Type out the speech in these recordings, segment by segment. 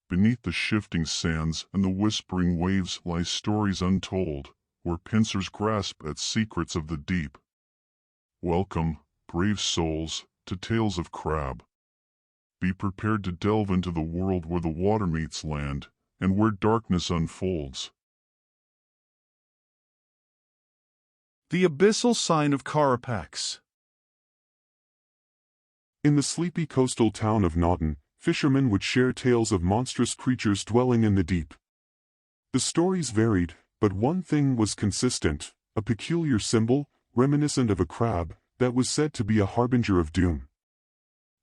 Beneath the shifting sands and the whispering waves lie stories untold, where pincers grasp at secrets of the deep. Welcome, brave souls, to Tales of Crab. Be prepared to delve into the world where the water meets land, and where darkness unfolds. The Abyssal Sign of Carapax. In the sleepy coastal town of Naughton, fishermen would share tales of monstrous creatures dwelling in the deep. The stories varied, but one thing was consistent: a peculiar symbol, reminiscent of a crab, that was said to be a harbinger of doom.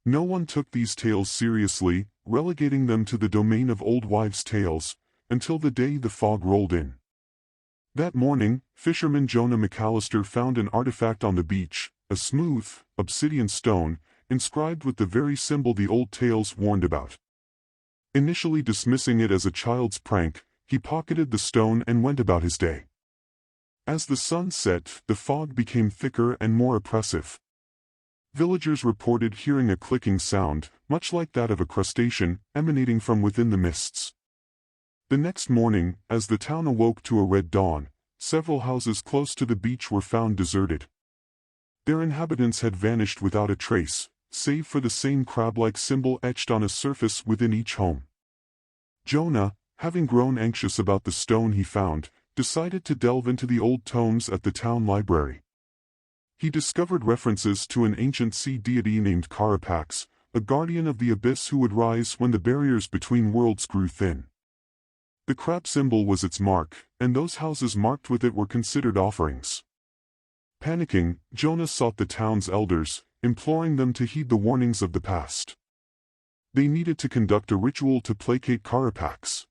No one took these tales seriously, relegating them to the domain of old wives' tales, until the day the fog rolled in. That morning, fisherman Jonah McAllister found an artifact on the beach, a smooth, obsidian stone, inscribed with the very symbol the old tales warned about. Initially dismissing it as a child's prank, he pocketed the stone and went about his day. As the sun set, the fog became thicker and more oppressive. Villagers reported hearing a clicking sound, much like that of a crustacean, emanating from within the mists. The next morning, as the town awoke to a red dawn, several houses close to the beach were found deserted. Their inhabitants had vanished without a trace, save for the same crab-like symbol etched on a surface within each home. Jonah, having grown anxious about the stone he found, decided to delve into the old tomes at the town library. He discovered references to an ancient sea deity named Carapax, a guardian of the abyss who would rise when the barriers between worlds grew thin. The crab symbol was its mark, and those houses marked with it were considered offerings. Panicking, Jonah sought the town's elders, imploring them to heed the warnings of the past. They needed to conduct a ritual to placate Carapax.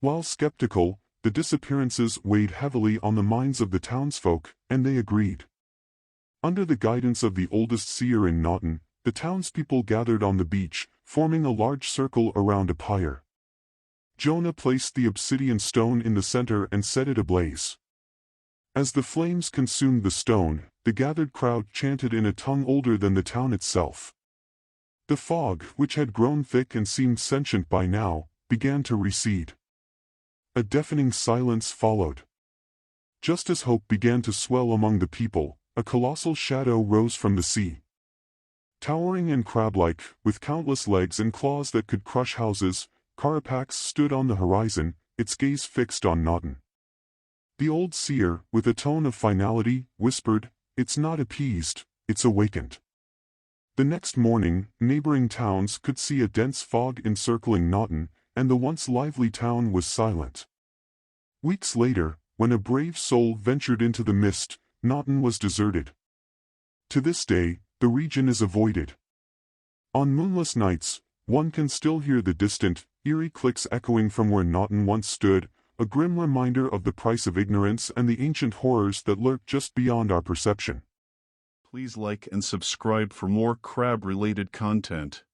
While skeptical, the disappearances weighed heavily on the minds of the townsfolk, and they agreed. Under the guidance of the oldest seer in Naughton, the townspeople gathered on the beach, forming a large circle around a pyre. Jonah placed the obsidian stone in the center and set it ablaze. As the flames consumed the stone, the gathered crowd chanted in a tongue older than the town itself. The fog, which had grown thick and seemed sentient by now, began to recede. A deafening silence followed. Just as hope began to swell among the people, a colossal shadow rose from the sea. Towering and crab-like, with countless legs and claws that could crush houses, Carapax stood on the horizon, its gaze fixed on Naughton. The old seer, with a tone of finality, whispered, "It's not appeased, it's awakened." The next morning, neighboring towns could see a dense fog encircling Naughton, and the once lively town was silent. Weeks later, when a brave soul ventured into the mist, Naughton was deserted. To this day, the region is avoided. On moonless nights, one can still hear the distant, eerie clicks echoing from where Naughton once stood, a grim reminder of the price of ignorance and the ancient horrors that lurk just beyond our perception. Please like and subscribe for more crab-related content.